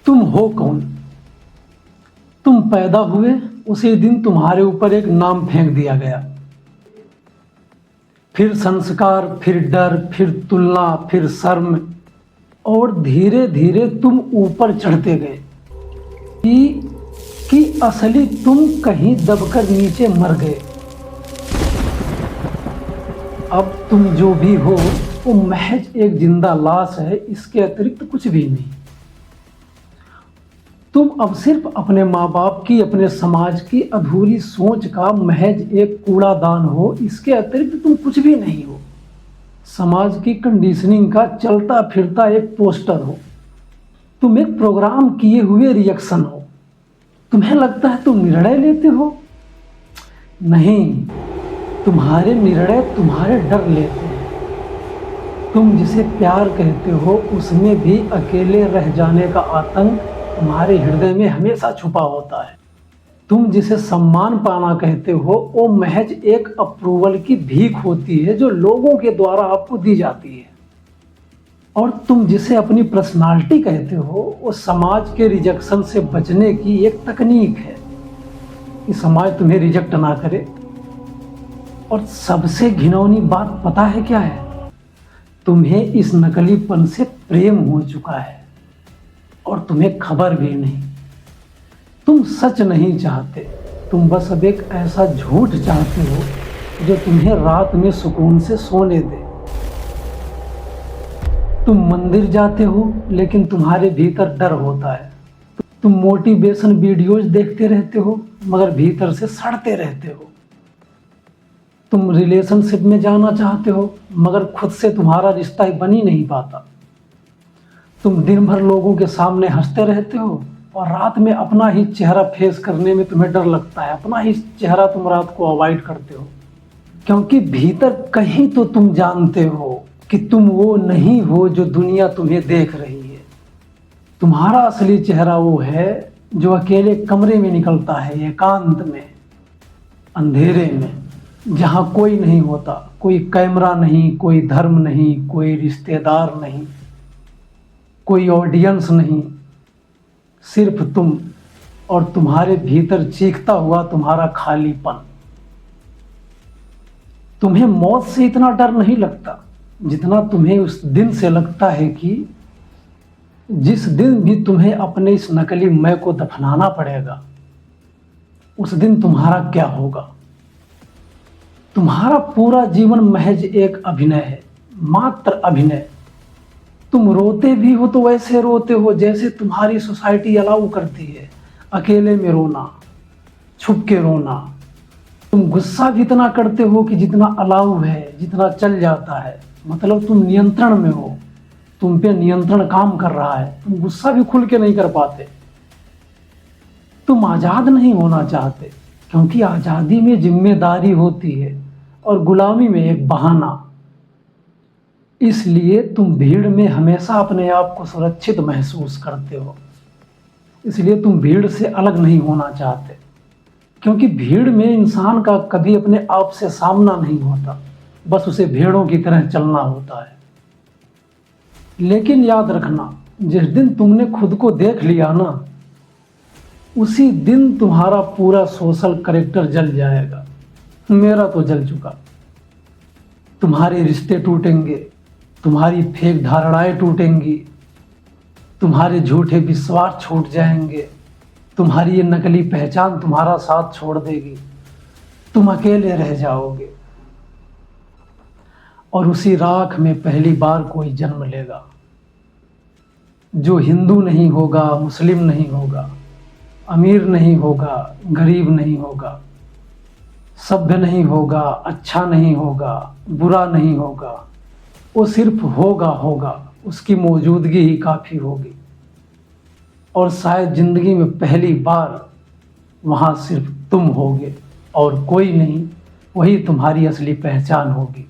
तुम हो कौन? तुम पैदा हुए उसी दिन तुम्हारे ऊपर एक नाम फेंक दिया गया। फिर संस्कार, फिर डर, फिर तुलना, फिर शर्म, और धीरे धीरे तुम ऊपर चढ़ते गए कि असली तुम कहीं दबकर नीचे मर गए। अब तुम जो भी हो वो महज एक जिंदा लाश है, इसके अतिरिक्त कुछ भी नहीं। तुम अब सिर्फ अपने माँ बाप की, अपने समाज की अधूरी सोच का महज एक कूड़ादान हो, इसके अतिरिक्त तुम कुछ भी नहीं हो। समाज की कंडीशनिंग का चलता फिरता एक पोस्टर हो। तुम एक प्रोग्राम किए हुए रिएक्शन हो। तुम्हें लगता है तुम निर्णय लेते हो? नहीं, तुम्हारे निर्णय तुम्हारे डर लेते हैं। तुम जिसे प्यार कहते हो उसमें भी अकेले रह जाने का आतंक तुम्हारे हृदय में हमेशा छुपा होता है। तुम जिसे सम्मान पाना कहते हो वो महज एक अप्रूवल की भीख होती है जो लोगों के द्वारा आपको दी जाती है। और तुम जिसे अपनी पर्सनालिटी कहते हो वो समाज के रिजेक्शन से बचने की एक तकनीक है कि समाज तुम्हें रिजेक्ट ना करे। और सबसे घिनौनी बात पता है क्या है? तुम्हें इस नकलीपन से प्रेम हो चुका है और तुम्हें खबर भी नहीं। तुम सच नहीं चाहते, तुम बस अब एक ऐसा झूठ चाहते हो जो तुम्हें रात में सुकून से सोने दे। तुम मंदिर जाते हो लेकिन तुम्हारे भीतर डर होता है। तुम मोटिवेशन वीडियोज देखते रहते हो मगर भीतर से सड़ते रहते हो। तुम रिलेशनशिप में जाना चाहते हो मगर खुद से तुम्हारा रिश्ता बन ही नहीं पाता। तुम दिन भर लोगों के सामने हंसते रहते हो और रात में अपना ही चेहरा फेस करने में तुम्हें डर लगता है। अपना ही चेहरा तुम रात को अवॉइड करते हो, क्योंकि भीतर कहीं तो तुम जानते हो कि तुम वो नहीं हो जो दुनिया तुम्हें देख रही है। तुम्हारा असली चेहरा वो है जो अकेले कमरे में निकलता है, एकांत में, अंधेरे में, जहाँ कोई नहीं होता, कोई कैमरा नहीं, कोई धर्म नहीं, कोई रिश्तेदार नहीं, कोई ऑडियंस नहीं, सिर्फ तुम और तुम्हारे भीतर चीखता हुआ तुम्हारा खालीपन। तुम्हें मौत से इतना डर नहीं लगता जितना तुम्हें उस दिन से लगता है कि जिस दिन भी तुम्हें अपने इस नकली मैं को दफनाना पड़ेगा उस दिन तुम्हारा क्या होगा। तुम्हारा पूरा जीवन महज एक अभिनय है, मात्र अभिनय। तुम रोते भी हो तो वैसे रोते हो जैसे तुम्हारी सोसाइटी अलाउ करती है, अकेले में रोना, छुप के रोना। तुम गुस्सा भी इतना करते हो कि जितना अलाउ है, जितना चल जाता है, मतलब तुम नियंत्रण में हो, तुम पे नियंत्रण काम कर रहा है। तुम गुस्सा भी खुल के नहीं कर पाते। तुम आज़ाद नहीं होना चाहते क्योंकि आज़ादी में जिम्मेदारी होती है और गुलामी में एक बहाना। इसलिए तुम भीड़ में हमेशा अपने आप को सुरक्षित महसूस करते हो। इसलिए तुम भीड़ से अलग नहीं होना चाहते, क्योंकि भीड़ में इंसान का कभी अपने आप से सामना नहीं होता, बस उसे भेड़ों की तरह चलना होता है। लेकिन याद रखना, जिस दिन तुमने खुद को देख लिया ना, उसी दिन तुम्हारा पूरा सोशल कैरेक्टर जल जाएगा। मेरा तो जल चुका। तुम्हारे रिश्ते टूटेंगे, तुम्हारी फेक धारणाएं टूटेंगी, तुम्हारे झूठे विश्वास छूट जाएंगे, तुम्हारी ये नकली पहचान तुम्हारा साथ छोड़ देगी। तुम अकेले रह जाओगे और उसी राख में पहली बार कोई जन्म लेगा जो हिंदू नहीं होगा, मुस्लिम नहीं होगा, अमीर नहीं होगा, गरीब नहीं होगा, सभ्य नहीं होगा, अच्छा नहीं होगा, बुरा नहीं होगा। वो सिर्फ होगा, उसकी मौजूदगी ही काफ़ी होगी। और शायद ज़िंदगी में पहली बार वहाँ सिर्फ तुम होगे और कोई नहीं। वही तुम्हारी असली पहचान होगी।